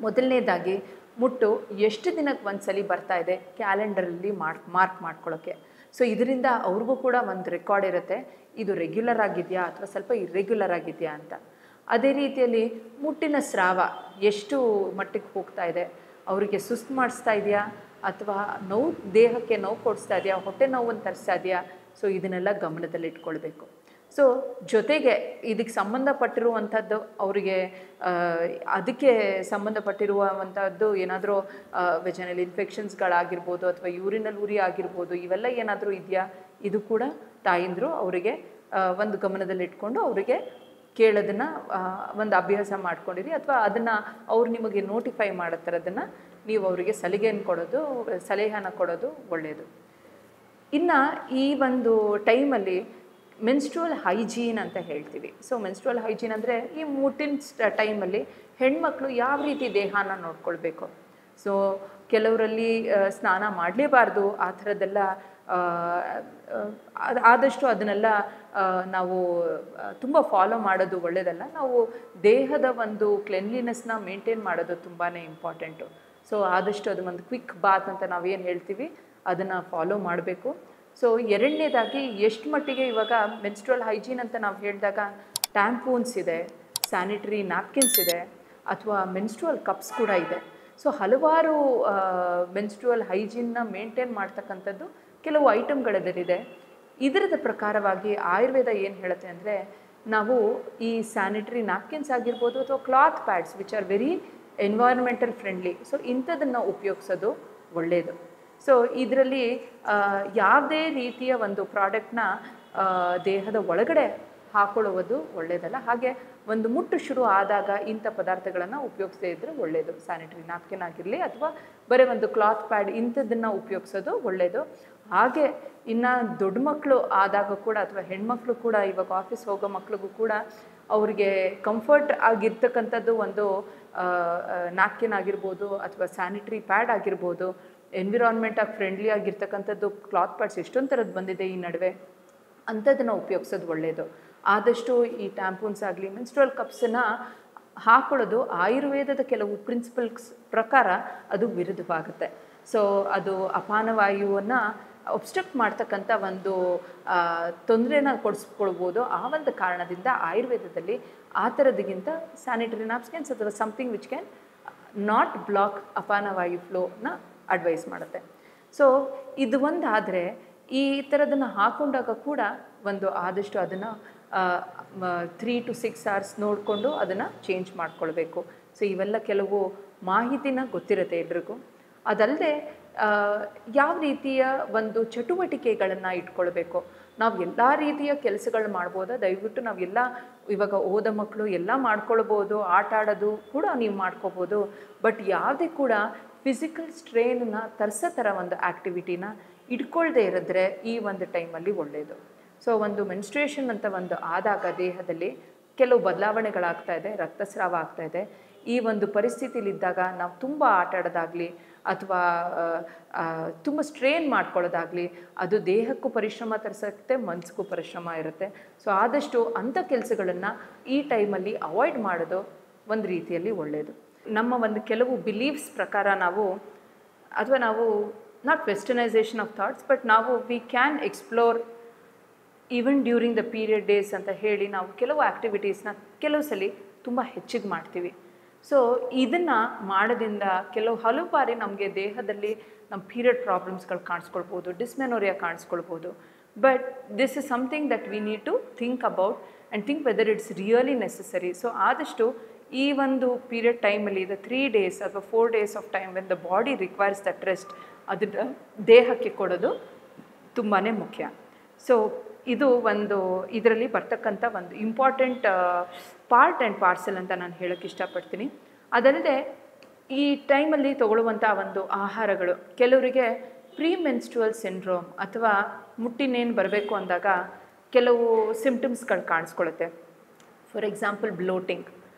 ಮೊದಲನೇದಾಗಿ ಮುಟ್ಟು ಎಷ್ಟು ದಿನಕ್ಕೆ ಒಂದ್ಸಲಿ ಬರ್ತಾ ಇದೆ ಕ್ಯಾಲೆಂಡರಲ್ಲಿ ಮಾರ್ಕ್ ಮಾಡ್ಕೊಳ್ಳೋಕ್ಕೆ. ಸೊ ಇದರಿಂದ ಅವ್ರಿಗೂ ಕೂಡ ಒಂದು ರೆಕಾರ್ಡ್ ಇರುತ್ತೆ, ಇದು ರೆಗ್ಯುಲರ್ ಆಗಿದೆಯಾ ಅಥವಾ ಸ್ವಲ್ಪ ಇರ್ರೆಗ್ಯುಲರ್ ಆಗಿದೆಯಾ ಅಂತ. ಅದೇ ರೀತಿಯಲ್ಲಿ ಮುಟ್ಟಿನ ಸ್ರಾವ ಎಷ್ಟು ಮಟ್ಟಿಗೆ ಹೋಗ್ತಾ ಇದೆ, ಅವರಿಗೆ ಸುಸ್ತು ಮಾಡಿಸ್ತಾ ಇದೆಯಾ ಅಥವಾ ನೋವು, ದೇಹಕ್ಕೆ ನೋವು ಕೊಡಿಸ್ತಾ ಇದೆಯಾ, ಹೊಟ್ಟೆ ನೋವನ್ನು ತರಿಸ್ತಾ ಇದೆಯಾ. ಸೊ ಇದನ್ನೆಲ್ಲ ಗಮನದಲ್ಲಿ ಇಟ್ಕೊಳ್ಬೇಕು. ಸೊ ಜೊತೆಗೆ ಇದಕ್ಕೆ ಸಂಬಂಧಪಟ್ಟಿರುವಂಥದ್ದು ಅವರಿಗೆ ಅದಕ್ಕೆ ಸಂಬಂಧಪಟ್ಟಿರುವಂಥದ್ದು ಏನಾದರೂ ವೆಜನಲ್ ಇನ್ಫೆಕ್ಷನ್ಸ್ಗಳಾಗಿರ್ಬೋದು ಅಥವಾ ಯೂರಿನಲ್ ಉರಿ ಆಗಿರ್ಬೋದು, ಇವೆಲ್ಲ ಏನಾದರೂ ಇದೆಯಾ, ಇದು ಕೂಡ ತಾಯಂದಿರು ಅವರಿಗೆ ಒಂದು ಗಮನದಲ್ಲಿ ಇಟ್ಕೊಂಡು ಅವರಿಗೆ ಕೇಳೋದನ್ನು ಒಂದು ಅಭ್ಯಾಸ ಮಾಡ್ಕೊಂಡಿರಿ, ಅಥವಾ ಅದನ್ನು ಅವ್ರು ನಿಮಗೆ ನೋಟಿಫೈ ಮಾಡೋ ಥರದನ್ನು ನೀವು ಅವರಿಗೆ ಸಲಹೆಯನ್ನು ಕೊಡೋದು ಒಳ್ಳೆಯದು. ಇನ್ನು ಈ ಒಂದು ಟೈಮಲ್ಲಿ ಮೆನ್ಸ್ಟ್ರುವಲ್ ಹೈಜೀನ್ ಅಂತ ಹೇಳ್ತೀವಿ. ಸೊ ಮೆನ್ಸ್ಟ್ರುವಲ್ ಹೈಜೀನ್ ಅಂದರೆ ಈ ಮುಟ್ಟಿನ ಟೈಮಲ್ಲಿ ಹೆಣ್ಮಕ್ಳು ಯಾವ ರೀತಿ ದೇಹನ ನೋಡ್ಕೊಳ್ಬೇಕು. ಸೊ ಕೆಲವರಲ್ಲಿ ಸ್ನಾನ ಮಾಡಲೇಬಾರ್ದು, ಆ ಥರದ್ದೆಲ್ಲ ಆದಷ್ಟು ಅದನ್ನೆಲ್ಲ ನಾವು ತುಂಬ ಫಾಲೋ ಮಾಡೋದು ಒಳ್ಳೆಯದಲ್ಲ. ನಾವು ದೇಹದ ಒಂದು ಕ್ಲೆನ್ಲಿನೆಸ್ನ ಮೇಂಟೈನ್ ಮಾಡೋದು ತುಂಬಾ ಇಂಪಾರ್ಟೆಂಟು. ಸೊ ಆದಷ್ಟು ಅದು ಒಂದು ಕ್ವಿಕ್ ಬಾತ್ ಅಂತ ನಾವೇನು ಹೇಳ್ತೀವಿ ಅದನ್ನು ಫಾಲೋ ಮಾಡಬೇಕು. ಸೊ ಎರಡನೇದಾಗಿ ಎಷ್ಟು ಮಟ್ಟಿಗೆ ಇವಾಗ ಮೆನ್ಸ್ಟ್ರುವಲ್ ಹೈಜೀನ್ ಅಂತ ನಾವು ಹೇಳಿದಾಗ ಟ್ಯಾಂಪೂನ್ಸ್ ಇದೆ, ಸ್ಯಾನಿಟರಿ ನ್ಯಾಪ್ಕಿನ್ಸ್ ಇದೆ, ಅಥವಾ ಮೆನ್ಸ್ಟ್ರುವಲ್ ಕಪ್ಸ್ ಕೂಡ ಇದೆ. ಸೊ ಹಲವಾರು ಮೆನ್ಸ್ಟ್ರುವಲ್ ಹೈಜೀನ್ನ ಮೇಂಟೈನ್ ಮಾಡ್ತಕ್ಕಂಥದ್ದು ಕೆಲವು ಐಟಮ್ಗಳಲ್ಲಿದೆ. ಇದರದ ಪ್ರಕಾರವಾಗಿ ಆಯುರ್ವೇದ ಏನು ಹೇಳುತ್ತೆ ಅಂದರೆ, ನಾವು ಈ ಸ್ಯಾನಿಟರಿ ನ್ಯಾಪ್ಕಿನ್ಸ್ ಆಗಿರ್ಬೋದು ಅಥವಾ cloth pads which are very environmental friendly, so ಇಂಥದನ್ನು ಉಪಯೋಗಿಸೋದು ಒಳ್ಳೆಯದು. ಸೊ ಇದರಲ್ಲಿ ಯಾವುದೇ ರೀತಿಯ ಒಂದು ಪ್ರಾಡಕ್ಟ್ನ ದೇಹದ ಒಳಗಡೆ ಹಾಕೊಳ್ಳುವುದು ಒಳ್ಳೆಯದಲ್ಲ. ಹಾಗೆ ಒಂದು ಮುಟ್ಟು ಶುರು ಆದಾಗ ಇಂಥ ಪದಾರ್ಥಗಳನ್ನು ಉಪಯೋಗಿಸದೇ ಇದ್ದರೆ ಒಳ್ಳೆಯದು. ಸ್ಯಾನಿಟರಿ ನ್ಯಾಪ್ಕಿನ್ ಆಗಿರಲಿ ಅಥವಾ ಬರೀ ಒಂದು ಕ್ಲಾತ್ ಪ್ಯಾಡ್ ಇಂಥದ್ದನ್ನು ಉಪಯೋಗಿಸೋದು ಒಳ್ಳೆಯದು. ಹಾಗೆ ಇನ್ನು ದೊಡ್ಡ ಮಕ್ಕಳು ಆದಾಗ ಕೂಡ ಅಥವಾ ಹೆಣ್ಮಕ್ಳು ಕೂಡ, ಇವಾಗ ಆಫೀಸ್ ಹೋಗೋ ಮಕ್ಳಿಗೂ ಕೂಡ ಅವ್ರಿಗೆ ಕಂಫರ್ಟ್ ಆಗಿರ್ತಕ್ಕಂಥದ್ದು ಒಂದು ನ್ಯಾಪ್ಕಿನ್ ಆಗಿರ್ಬೋದು ಅಥವಾ ಸ್ಯಾನಿಟರಿ ಪ್ಯಾಡ್ ಆಗಿರ್ಬೋದು, ಎನ್ವಿರಾನ್ಮೆಂಟಾಗಿ ಫ್ರೆಂಡ್ಲಿ ಆಗಿರ್ತಕ್ಕಂಥದ್ದು ಕ್ಲಾತ್ ಪ್ಯಾಡ್ಸ್ ಎಷ್ಟೊಂದು ಥರದ್ದು ಬಂದಿದೆ ಈ ನಡುವೆ, ಅಂಥದ್ದನ್ನು ಉಪಯೋಗಿಸೋದು ಒಳ್ಳೆಯದು. ಆದಷ್ಟು ಈ ಟ್ಯಾಂಪೂನ್ಸ್ ಆಗಲಿ ಮೆನ್ಸ್ಟ್ರುವಲ್ ಕಪ್ಸನ್ನು ಹಾಕೊಳ್ಳೋದು ಆಯುರ್ವೇದದ ಕೆಲವು ಪ್ರಿನ್ಸಿಪಲ್ಸ್ ಪ್ರಕಾರ ಅದು ವಿರುದ್ಧವಾಗುತ್ತೆ. ಸೊ ಅದು ಅಪಾನವಾಯುವನ್ನು ಒಬ್ಸ್ಟ್ರಕ್ಟ್ ಮಾಡ್ತಕ್ಕಂಥ ಒಂದು ತೊಂದರೆನ ಕೊಡಿಸ್ಕೊಳ್ಬೋದು. ಆ ಒಂದು ಕಾರಣದಿಂದ ಆಯುರ್ವೇದದಲ್ಲಿ ಆ ಥರದಕ್ಕಿಂತ ಸ್ಯಾನಿಟರಿ ನ್ಯಾಪ್ಕಿನ್ಸ್ ಅಥವಾ something which can not block ಅಪಾನವಾಯು ಫ್ಲೋನ ಅಡ್ವೈಸ್ ಮಾಡುತ್ತೆ. ಸೊ ಇದು ಒಂದಾದರೆ ಈ ಥರದನ್ನು ಹಾಕೊಂಡಾಗ ಕೂಡ ಒಂದು ಆದಷ್ಟು ಅದನ್ನು 3 to 6 hours ನೋಡಿಕೊಂಡು ಅದನ್ನು ಚೇಂಜ್ ಮಾಡ್ಕೊಳ್ಬೇಕು. ಸೊ ಇವೆಲ್ಲ ಕೆಲವು ಮಾಹಿತಿನ ಗೊತ್ತಿರುತ್ತೆ ಎಲ್ರಿಗೂ. ಅದಲ್ಲದೆ ಯಾವ ರೀತಿಯ ಒಂದು ಚಟುವಟಿಕೆಗಳನ್ನು ಇಟ್ಕೊಳ್ಬೇಕು, ನಾವು ಎಲ್ಲ ರೀತಿಯ ಕೆಲಸಗಳು ಮಾಡ್ಬೋದಾ, ದಯವಿಟ್ಟು ನಾವೆಲ್ಲ ಇವಾಗ ಓದೋ ಮಕ್ಕಳು ಎಲ್ಲ ಮಾಡ್ಕೊಳ್ಬೋದು, ಆಟ ಆಡೋದು ಕೂಡ ನೀವು ಮಾಡ್ಕೋಬೋದು. ಬಟ್ ಯಾವುದೇ ಕೂಡ ಫಿಸಿಕಲ್ ಸ್ಟ್ರೇನ್ನ ತರಿಸೋ ಥರ ಒಂದು ಆ್ಯಕ್ಟಿವಿಟಿನ ಇಟ್ಕೊಳ್ದೇ ಇರಿದ್ರೆ ಈ ಒಂದು ಟೈಮಲ್ಲಿ ಒಳ್ಳೆಯದು. ಸೊ ಒಂದು ಮೆನ್ಸ್ಟ್ರುಯೇಷನ್ ಅಂತ ಒಂದು ಆದಾಗ ದೇಹದಲ್ಲಿ ಕೆಲವು ಬದಲಾವಣೆಗಳಾಗ್ತಾ ಇದೆ, ರಕ್ತಸ್ರಾವ ಆಗ್ತಾ ಇದೆ. ಈ ಒಂದು ಪರಿಸ್ಥಿತಿಲಿದ್ದಾಗ ನಾವು ತುಂಬ ಆಟ ಆಡೋದಾಗಲಿ ಅಥವಾ ತುಂಬ ಸ್ಟ್ರೇನ್ ಮಾಡ್ಕೊಳ್ಳೋದಾಗಲಿ ಅದು ದೇಹಕ್ಕೂ ಪರಿಶ್ರಮ ತರಿಸುತ್ತೆ, ಮನಸ್ಸಿಗೂ ಪರಿಶ್ರಮ ಇರುತ್ತೆ. ಸೊ ಆದಷ್ಟು ಅಂಥ ಕೆಲಸಗಳನ್ನು ಈ ಟೈಮಲ್ಲಿ ಅವಾಯ್ಡ್ ಮಾಡೋದು ಒಂದು ರೀತಿಯಲ್ಲಿ ಒಳ್ಳೆಯದು. ನಮ್ಮ ಒಂದು ಕೆಲವು ಬಿಲೀವ್ಸ್ ಪ್ರಕಾರ ನಾವು not westernisation of thoughts, but we can explore even during the period days ಅಂತ ಹೇಳಿ ನಾವು ಕೆಲವು ಆ್ಯಕ್ಟಿವಿಟೀಸ್ನ ಕೆಲವು ಸಲ ತುಂಬ ಹೆಚ್ಚಿಗೆ ಮಾಡ್ತೀವಿ. ಸೊ ಇದನ್ನು ಮಾಡೋದ್ರಿಂದ ಹಲವು ಬಾರಿ ನಮಗೆ ದೇಹದಲ್ಲಿ ನಮ್ಮ ಪೀರಿಯಡ್ ಪ್ರಾಬ್ಲಮ್ಸ್ಗಳು ಕಾಣಿಸ್ಕೊಳ್ಬೋದು, ಡಿಸ್ಮೆನೋರಿಯಾ ಕಾಣಿಸ್ಕೊಳ್ಬೋದು. But this is something that we need to think about and think whether it's really necessary. So ಆದಷ್ಟು ಈ ಒಂದು ಪೀರಿಯಡ್ ಟೈಮಲ್ಲಿ ದ 3 days ಅಥವಾ 4 days of time when the body requires that rest ಅದನ್ನು ದೇಹಕ್ಕೆ ಕೊಡೋದು ತುಂಬಾ ಮುಖ್ಯ. ಸೊ ಇದು ಒಂದು ಇದರಲ್ಲಿ ಬರ್ತಕ್ಕಂಥ ಒಂದು ಇಂಪಾರ್ಟೆಂಟ್ ಪಾರ್ಟ್ ಆ್ಯಂಡ್ ಪಾರ್ಸೆಲ್ ಅಂತ ನಾನು ಹೇಳೋಕ್ಕೆ ಇಷ್ಟಪಡ್ತೀನಿ. ಅದಲ್ಲದೆ ಈ ಟೈಮಲ್ಲಿ ತಗೊಳ್ಳುವಂಥ ಒಂದು ಆಹಾರಗಳು, ಕೆಲವರಿಗೆ ಪ್ರೀಮೆನ್ಸ್ಟ್ರುವಲ್ ಸಿಂಡ್ರೋಮ್ ಅಥವಾ ಮುಟ್ಟಿನೇನು ಬರಬೇಕು ಅಂದಾಗ ಕೆಲವು ಸಿಂಪ್ಟಮ್ಸ್ಗಳು ಕಾಣಿಸ್ಕೊಳ್ಳುತ್ತೆ. ಫಾರ್ ಎಕ್ಸಾಂಪಲ್ ಬ್ಲೋಟಿಂಗ್,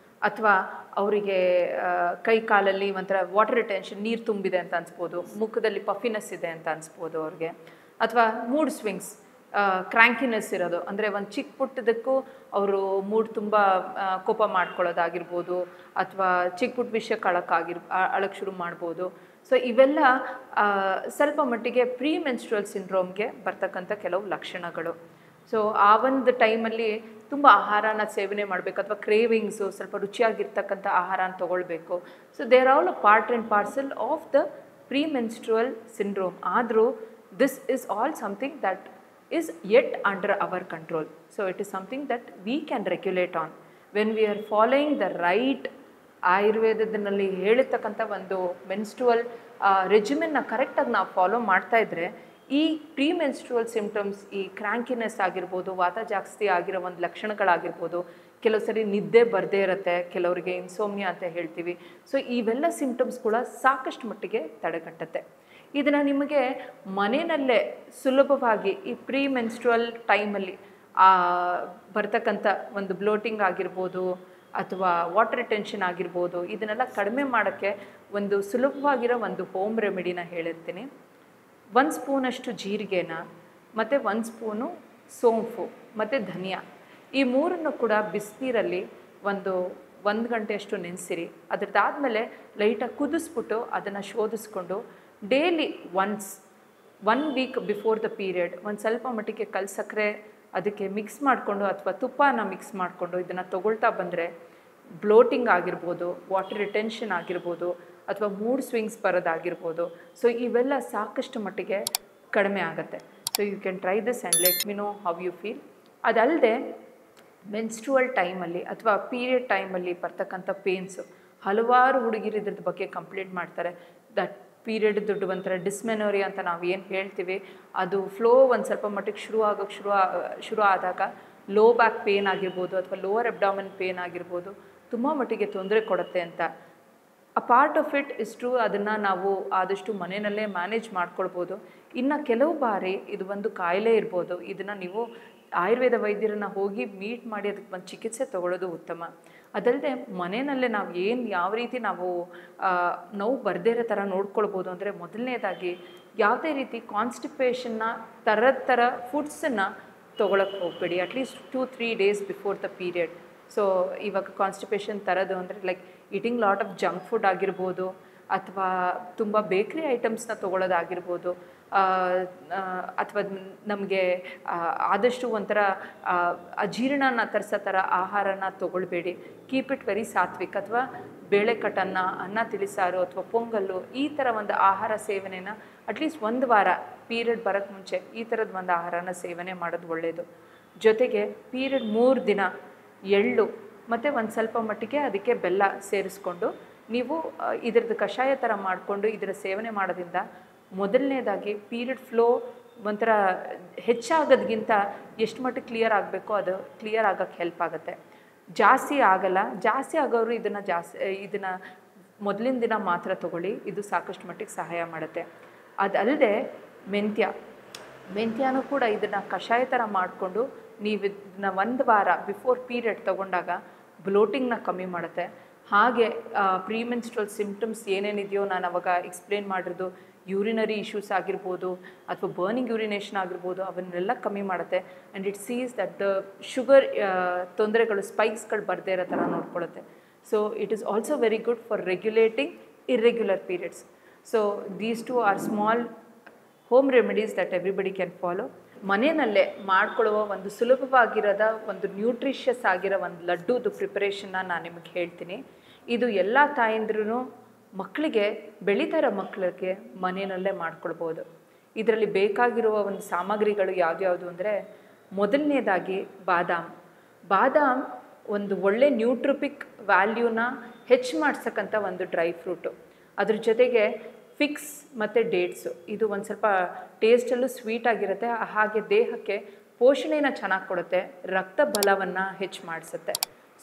ಅಥವಾ ಅವರಿಗೆ ಕೈ ಕಾಲಲ್ಲಿ ಒಂಥರ ವಾಟರ್ ರಿಟೆನ್ಷನ್, ನೀರು ತುಂಬಿದೆ ಅಂತ ಅನಿಸ್ಬೋದು, ಮುಖದಲ್ಲಿ ಪಫಿನೆಸ್ ಇದೆ ಅಂತ ಅನಿಸ್ಬೋದು ಅವ್ರಿಗೆ, ಅಥವಾ ಮೂಡ್ ಸ್ವಿಂಗ್ಸ್, ಕ್ರ್ಯಾಂಕಿನೆಸ್ ಇರೋದು, ಅಂದರೆ ಒಂದು ಚಿಕ್ಕ ಪುಟ್ಟದಕ್ಕೂ ಅವರು ಮೂಡ್ ತುಂಬ ಕೋಪ ಮಾಡ್ಕೊಳ್ಳೋದಾಗಿರ್ಬೋದು, ಅಥವಾ ಚಿಕ್ಕ ಪುಟ್ಟ ವಿಷಯಕ್ಕೆ ಅಳಕ್ಕೆ ಶುರು ಮಾಡ್ಬೋದು. ಸೊ ಇವೆಲ್ಲ ಸ್ವಲ್ಪ ಮಟ್ಟಿಗೆ ಪ್ರೀ ಮೆನ್ಸ್ಟ್ರುವಲ್ ಸಿಂಡ್ರೋಮ್ಗೆ ಬರ್ತಕ್ಕಂಥ ಕೆಲವು ಲಕ್ಷಣಗಳು. ಸೊ ಆ ಒಂದು ಟೈಮಲ್ಲಿ ತುಂಬ ಆಹಾರನ ಸೇವನೆ ಮಾಡಬೇಕು, ಅಥವಾ ಕ್ರೇವಿಂಗ್ಸು, ಸ್ವಲ್ಪ ರುಚಿಯಾಗಿರ್ತಕ್ಕಂಥ ಆಹಾರನ ತೊಗೊಳ್ಬೇಕು. So they're all a part and parcel of the premenstrual syndrome. ಆದರೂ this is all something that is yet under our control. So it is something that we can regulate on when we are following the right ಆಯುರ್ವೇದದಲ್ಲಿ ಹೇಳಿರ್ತಕ್ಕಂಥ ಒಂದು menstrual ರೆಜಿಮೆನ್ನ ಕರೆಕ್ಟಾಗಿ ನಾವು follow ಮಾಡ್ತಾಯಿದ್ರೆ ಈ pre menstrual symptoms, ಈ ಕ್ರ್ಯಾಂಕಿನೆಸ್ ಆಗಿರ್ಬೋದು, ವಾತ ಜಾಸ್ತಿ ಆಗಿರೋ ಒಂದು ಲಕ್ಷಣಗಳಾಗಿರ್ಬೋದು, ಕೆಲವು ಸರಿ ನಿದ್ದೆ ಬರದೇ ಇರುತ್ತೆ, ಕೆಲವರಿಗೆ ಇನ್ಸೋಮ್ನಿಯಾ ಅಂತ ಹೇಳ್ತೀವಿ. ಸೊ ಇವೆಲ್ಲ ಸಿಂಪ್ಟಮ್ಸ್ ಕೂಡ ಸಾಕಷ್ಟು ಮಟ್ಟಿಗೆ ತಡೆಗಟ್ಟುತ್ತೆ. ಇದನ್ನು ನಿಮಗೆ ಮನೆಯಲ್ಲೇ ಸುಲಭವಾಗಿ ಈ ಪ್ರೀ ಮೆನ್ಸ್ಟ್ರುವಲ್ ಟೈಮಲ್ಲಿ ಬರ್ತಕ್ಕಂಥ ಒಂದು ಬ್ಲೋಟಿಂಗ್ ಆಗಿರ್ಬೋದು, ಅಥವಾ ವಾಟರ್ ರಿಟೆನ್ಷನ್ ಆಗಿರ್ಬೋದು, ಇದನ್ನೆಲ್ಲ ಕಡಿಮೆ ಮಾಡೋಕ್ಕೆ ಒಂದು ಸುಲಭವಾಗಿರೋ ಒಂದು ಹೋಮ್ ರೆಮಿಡಿನ ಹೇಳಿರ್ತೀನಿ. 1 ಸ್ಪೂನಷ್ಟು ಜೀರಿಗೆನ, ಮತ್ತು 1 ಸ್ಪೂನು ಸೋಂಪು ಮತ್ತು ಧನಿಯಾ, ಈ ಮೂರನ್ನು ಕೂಡ ಬಿಸಿನೀರಲ್ಲಿ ಒಂದು ಗಂಟೆಯಷ್ಟು ನೆನೆಸಿರಿ. ಅದ್ರದ್ದಾದಮೇಲೆ ಲೈಟಾಗಿ ಕುದಿಸ್ಬಿಟ್ಟು ಅದನ್ನು ಶೋಧಿಸ್ಕೊಂಡು daily once 1 week before the period ಒಂದು ಸ್ವಲ್ಪ ಮಟ್ಟಿಗೆ ಕಲ್ಲು ಸಕ್ಕರೆ ಅದಕ್ಕೆ ಮಿಕ್ಸ್ ಮಾಡಿಕೊಂಡು, ಅಥವಾ ತುಪ್ಪನ ಮಿಕ್ಸ್ ಮಾಡಿಕೊಂಡು ಇದನ್ನು ತೊಗೊಳ್ತಾ ಬಂದರೆ ಬ್ಲೋಟಿಂಗ್ ಆಗಿರ್ಬೋದು, ವಾಟರ್ ರಿಟೆನ್ಷನ್ ಆಗಿರ್ಬೋದು, ಅಥವಾ ಮೂಡ್ ಸ್ವಿಂಗ್ಸ್ ಬರೋದಾಗಿರ್ಬೋದು, ಸೊ ಇವೆಲ್ಲ ಸಾಕಷ್ಟು ಮಟ್ಟಿಗೆ ಕಡಿಮೆ ಆಗುತ್ತೆ. So you can try this and let me know how you feel. ಅದಲ್ಲದೆ ಮೆನ್ಸ್ಟ್ರುವಲ್ ಟೈಮಲ್ಲಿ ಅಥವಾ ಪೀರಿಯಡ್ ಟೈಮಲ್ಲಿ ಬರ್ತಕ್ಕಂಥ ಪೇನ್ಸು, ಹಲವಾರು ಹುಡುಗಿರು ಇದ್ರದ್ದು ಬಗ್ಗೆ ಕಂಪ್ಲೇಂಟ್ ಮಾಡ್ತಾರೆ. ದಟ್ ಪೀರಿಯಡ್ ದುಡ್ಡು ಒಂಥರ ಡಿಸ್ಮೆನೋರಿಯಾ ಅಂತ ನಾವು ಏನು ಹೇಳ್ತೀವಿ, ಅದು ಫ್ಲೋ ಒಂದು ಸ್ವಲ್ಪ ಮಟ್ಟಿಗೆ ಶುರು ಆದಾಗ ಲೋ ಬ್ಯಾಕ್ ಪೇನ್ ಆಗಿರ್ಬೋದು, ಅಥವಾ ಲೋವರ್ ಅಬ್ಡಾಮಿನ್ ಪೇನ್ ಆಗಿರ್ಬೋದು, ತುಂಬ ಮಟ್ಟಿಗೆ ತೊಂದರೆ ಕೊಡುತ್ತೆ ಅಂತ. A part of it is true, ಅದನ್ನು ನಾವು ಆದಷ್ಟು ಮನೆಯಲ್ಲೇ ಮ್ಯಾನೇಜ್ ಮಾಡ್ಕೊಳ್ಬೋದು. ಇನ್ನು ಕೆಲವು ಬಾರಿ ಇದು ಒಂದು ಕಾಯಿಲೆ ಇರ್ಬೋದು, ಇದನ್ನು ನೀವು ಆಯುರ್ವೇದ ವೈದ್ಯರನ್ನು ಹೋಗಿ ಮೀಟ್ ಮಾಡಿ ಅದಕ್ಕೆ ಒಂದು ಚಿಕಿತ್ಸೆ ತೊಗೊಳ್ಳೋದು ಉತ್ತಮ. ಅದಲ್ಲದೆ ಮನೆಯಲ್ಲೇ ನಾವು ಯಾವ ರೀತಿ ನಾವು ನೋವು ಬರದೇ ಇರೋ ಥರ ನೋಡ್ಕೊಳ್ಬೋದು ಅಂದರೆ, ಮೊದಲನೇದಾಗಿ ಯಾವುದೇ ರೀತಿ ಕಾನ್ಸ್ಟಿಪೇಷನ್ನ ಥರ ಫುಡ್ಸನ್ನು ತೊಗೊಳಕ್ಕೆ ಹೋಗಬೇಡಿ, at least 2-3 days before the period. So ಇವಾಗ ಕಾನ್ಸ್ಟಿಪೇಷನ್ ಥರದ್ದು ಅಂದರೆ like eating lot of junk food ಆಗಿರ್ಬೋದು, ಅಥವಾ ತುಂಬ ಬೇಕ್ರಿ ಐಟಮ್ಸ್ನ ತೊಗೊಳ್ಳೋದಾಗಿರ್ಬೋದು, ಅಥವಾ ನಮಗೆ ಆದಷ್ಟು ಒಂಥರ ಅಜೀರ್ಣನ ತರಿಸೋ ಥರ ಆಹಾರನ ತೊಗೊಳ್ಬೇಡಿ. ಕೀಪ್ ಇಟ್ ವೆರಿ ಸಾತ್ವಿಕ್, ಅಥವಾ ಬೇಳೆ ಕಟ್ಟನ್ನು, ಅನ್ನ ತಿಳಿಸಾರು, ಅಥವಾ ಪೊಂಗಲ್ಲು, ಈ ಥರ ಒಂದು ಆಹಾರ ಸೇವನೆನ ಅಟ್ಲೀಸ್ಟ್ 1 ವಾರ ಪೀರಿಯಡ್ ಬರೋಕ್ಕೆ ಮುಂಚೆ ಈ ಥರದ್ದು ಒಂದು ಆಹಾರನ ಸೇವನೆ ಮಾಡೋದು ಒಳ್ಳೆಯದು. ಜೊತೆಗೆ ಪೀರಿಯಡ್ 3 ದಿನ ಎಳ್ಳು ಮತ್ತು ಒಂದು ಸ್ವಲ್ಪ ಮಟ್ಟಿಗೆ ಅದಕ್ಕೆ ಬೆಲ್ಲ ಸೇರಿಸ್ಕೊಂಡು ನೀವು ಇದರದ್ದು ಕಷಾಯ ಥರ ಮಾಡಿಕೊಂಡು ಇದರ ಸೇವನೆ ಮಾಡೋದ್ರಿಂದ ಮೊದಲನೇದಾಗಿ ಪೀರಿಯಡ್ ಫ್ಲೋ ಒಂಥರ ಹೆಚ್ಚಾಗೋದ್ಗಿಂತ ಎಷ್ಟು ಮಟ್ಟಿಗೆ ಕ್ಲಿಯರ್ ಆಗಬೇಕೋ ಅದು ಕ್ಲಿಯರ್ ಆಗೋಕ್ಕೆ ಹೆಲ್ಪ್ ಆಗುತ್ತೆ. ಜಾಸ್ತಿ ಆಗಲ್ಲ, ಜಾಸ್ತಿ ಆಗೋರು ಇದನ್ನು ಮೊದಲಿನ ದಿನ ಮಾತ್ರ ತೊಗೊಳ್ಳಿ, ಇದು ಸಾಕಷ್ಟು ಮಟ್ಟಿಗೆ ಸಹಾಯ ಮಾಡುತ್ತೆ. ಅದಲ್ಲದೆ ಮೆಂತ್ಯನೂ ಕೂಡ ಇದನ್ನು ಕಷಾಯ ಥರ ಮಾಡಿಕೊಂಡು ನೀವು ಇದನ್ನ 1 ವಾರ ಬಿಫೋರ್ ಪೀರಿಯಡ್ ತೊಗೊಂಡಾಗ ಬ್ಲೋಟಿಂಗ್ನ ಕಮ್ಮಿ ಮಾಡುತ್ತೆ. ಹಾಗೆ ಪ್ರೀ ಮೆನ್ಸ್ಟ್ರುವಲ್ ಸಿಂಪ್ಟಮ್ಸ್ ಏನೇನಿದೆಯೋ ನಾನು ಅವಾಗ ಎಕ್ಸ್ಪ್ಲೇನ್ ಮಾಡಿರೋದು, ಯೂರಿನರಿ ಇಶ್ಯೂಸ್ ಆಗಿರ್ಬೋದು, ಅಥವಾ ಬರ್ನಿಂಗ್ ಯೂರಿನೇಷನ್ ಆಗಿರ್ಬೋದು, ಅವನ್ನೆಲ್ಲ ಕಮ್ಮಿ ಮಾಡುತ್ತೆ. And it sees that the sugar ತೊಂದರೆಗಳು, ಸ್ಪೈಕ್ಸ್ಗಳು ಬರದೇ ಇರೋ ಥರ ನೋಡ್ಕೊಳ್ಳುತ್ತೆ. So it is also very good for regulating irregular periods. So these 2 are small home remedies that everybody can follow. ಮನೆಯಲ್ಲೇ ಮಾಡ್ಕೊಳ್ಳುವ ಒಂದು ಸುಲಭವಾಗಿರೋದ ಒಂದು ನ್ಯೂಟ್ರಿಷಿಯಸ್ ಆಗಿರೋ ಒಂದು ಲಡ್ಡುದು ಪ್ರಿಪರೇಷನ್ನ ನಾನು ನಿಮಗೆ ಹೇಳ್ತೀನಿ. ಇದು ಎಲ್ಲ ತಾಯಂದ್ರೂ ಮಕ್ಕಳಿಗೆ, ಬೆಳೀತಾ ಇರೋ ಮಕ್ಕಳಿಗೆ ಮನೆಯಲ್ಲೇ ಮಾಡ್ಕೊಳ್ಬೋದು. ಇದರಲ್ಲಿ ಬೇಕಾಗಿರುವ ಒಂದು ಸಾಮಗ್ರಿಗಳು ಯಾವ್ದ್ಯಾವುದು ಅಂದರೆ, ಮೊದಲನೇದಾಗಿ ಬಾದಾಮ್ ಒಂದು ಒಳ್ಳೆ ನ್ಯೂಟ್ರಿಪಿಕ್ ವ್ಯಾಲ್ಯೂನ ಹೆಚ್ಚು ಮಾಡ್ಸಕ್ಕಂಥ ಒಂದು ಡ್ರೈ ಫ್ರೂಟು. ಅದ್ರ ಜೊತೆಗೆ ಫಿಕ್ಸ್ ಮತ್ತು ಡೇಟ್ಸು, ಇದು ಒಂದು ಸ್ವಲ್ಪ ಟೇಸ್ಟಲ್ಲೂ ಸ್ವೀಟ್ ಆಗಿರುತ್ತೆ, ಹಾಗೆ ದೇಹಕ್ಕೆ ಪೋಷಣೆನ ಚೆನ್ನಾಗಿ ಕೊಡುತ್ತೆ, ರಕ್ತ ಬಲವನ್ನು ಹೆಚ್ಚು ಮಾಡಿಸುತ್ತೆ.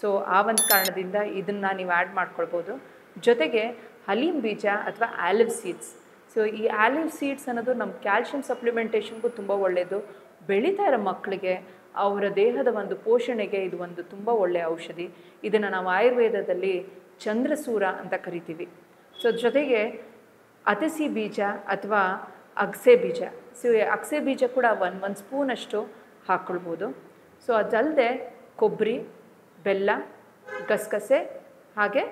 ಸೊ ಆ ಒಂದು ಕಾರಣದಿಂದ ಇದನ್ನು ನೀವು ಆ್ಯಡ್ ಮಾಡ್ಕೊಳ್ಬೋದು. ಜೊತೆಗೆ ಹಲೀಮ್ ಬೀಜ ಅಥವಾ ಆಲಿವ್ ಸೀಡ್ಸ್. ಸೊ ಈ ಆಲಿವ್ ಸೀಡ್ಸ್ ಅನ್ನೋದು ನಮ್ಮ ಕ್ಯಾಲ್ಶಿಯಂ ಸಪ್ಲಿಮೆಂಟೇಷನ್ಗೂ ತುಂಬ ಒಳ್ಳೆಯದು. ಬೆಳೀತಾ ಇರೋ ಮಕ್ಕಳಿಗೆ ಅವರ ದೇಹದ ಒಂದು ಪೋಷಣೆಗೆ ಇದು ಒಂದು ತುಂಬ ಒಳ್ಳೆಯ ಔಷಧಿ. ಇದನ್ನು ನಾವು ಆಯುರ್ವೇದದಲ್ಲಿ ಚಂದ್ರಸೂರ ಅಂತ ಕರಿತೀವಿ. ಸೊ ಜೊತೆಗೆ ಅಗಸೆ ಬೀಜ ಅಥವಾ ಅಗಸೆ ಬೀಜ, ಸೊ ಅಗಸೆ ಬೀಜ ಕೂಡ ಒಂದು ಸ್ಪೂನಷ್ಟು ಹಾಕ್ಕೊಳ್ಬೋದು. ಸೊ ಅದಲ್ಲದೆ ಕೊಬ್ಬರಿ, ಬೆಲ್ಲ, ಗಸಗಸೆ, ಹಾಗೆ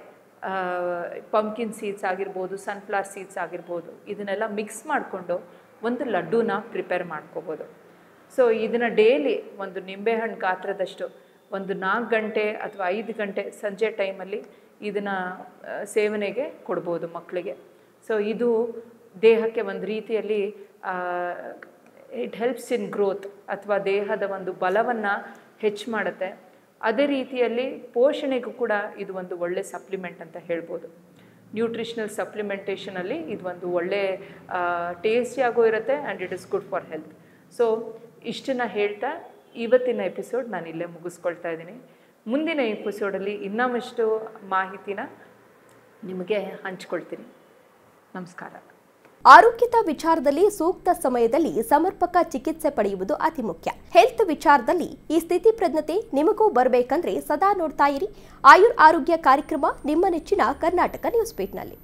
ಪಂಪ್ಕಿನ್ ಸೀಡ್ಸ್ ಆಗಿರ್ಬೋದು, ಸನ್ಫ್ಲವರ್ ಸೀಡ್ಸ್ ಆಗಿರ್ಬೋದು, ಇದನ್ನೆಲ್ಲ ಮಿಕ್ಸ್ ಮಾಡಿಕೊಂಡು ಒಂದು ಲಡ್ಡೂನ ಪ್ರಿಪೇರ್ ಮಾಡ್ಕೋಬೋದು. ಸೊ ಇದನ್ನು ಡೈಲಿ ಒಂದು ನಿಂಬೆಹಣ್ಣು ಗಾತ್ರದಷ್ಟು ಒಂದು 4 ಗಂಟೆ ಅಥವಾ 5 ಗಂಟೆ ಸಂಜೆ ಟೈಮಲ್ಲಿ ಇದನ್ನು ಸೇವನೆಗೆ ಕೊಡ್ಬೋದು ಮಕ್ಕಳಿಗೆ. ಸೊ ಇದು ದೇಹಕ್ಕೆ ಒಂದು ರೀತಿಯಲ್ಲಿ ಇಟ್ ಹೆಲ್ಪ್ಸ್ ಇನ್ ಗ್ರೋತ್ ಅಥವಾ ದೇಹದ ಒಂದು ಬಲವನ್ನು ಹೆಚ್ಚು ಮಾಡುತ್ತೆ. ಅದೇ ರೀತಿಯಲ್ಲಿ ಪೋಷಣೆಗೂ ಕೂಡ ಇದು ಒಂದು ಒಳ್ಳೆ ಸಪ್ಲಿಮೆಂಟ್ ಅಂತ ಹೇಳ್ಬೋದು. ನ್ಯೂಟ್ರಿಷನಲ್ ಸಪ್ಲಿಮೆಂಟೇಷನಲ್ಲಿ ಇದು ಒಂದು ಒಳ್ಳೆ ಟೇಸ್ಟಿಯಾಗೂ ಇರುತ್ತೆ and it is good for health. So ಇಷ್ಟನ್ನು ಹೇಳ್ತಾ ಇವತ್ತಿನ ಎಪಿಸೋಡ್ ನಾನು ಇಲ್ಲೇ ಮುಗಿಸ್ಕೊಳ್ತಾ ಇದ್ದೀನಿ. ಮುಂದಿನ ಎಪಿಸೋಡಲ್ಲಿ ಇನ್ನೊಮ್ಮಷ್ಟು ಮಾಹಿತಿನ ನಿಮಗೆ ಹಂಚ್ಕೊಳ್ತೀನಿ. ನಮಸ್ಕಾರ. ಆರೋಗ್ಯದ ವಿಚಾರದಲ್ಲಿ ಸೂಕ್ತ ಸಮಯದಲ್ಲಿ ಸಮರ್ಪಕ ಚಿಕಿತ್ಸೆ ಪಡೆಯುವುದು ಅತಿ ಮುಖ್ಯ. ಹೆಲ್ತ್ ವಿಚಾರದಲ್ಲಿ ಈ ಸ್ಥಿತಿ ಪ್ರಜ್ಞತೆ ನಿಮಗೂ ಬರಬೇಕಂದ್ರೆ ಸದಾ ನೋಡ್ತಾ ಇರಿ ಆಯುರ್ ಆರೋಗ್ಯ ಕಾರ್ಯಕ್ರಮ, ನಿಮ್ಮ ನೆಚ್ಚಿನ ಕರ್ನಾಟಕ ನ್ಯೂಸ್ ಬೀಟ್ನಲ್ಲಿ.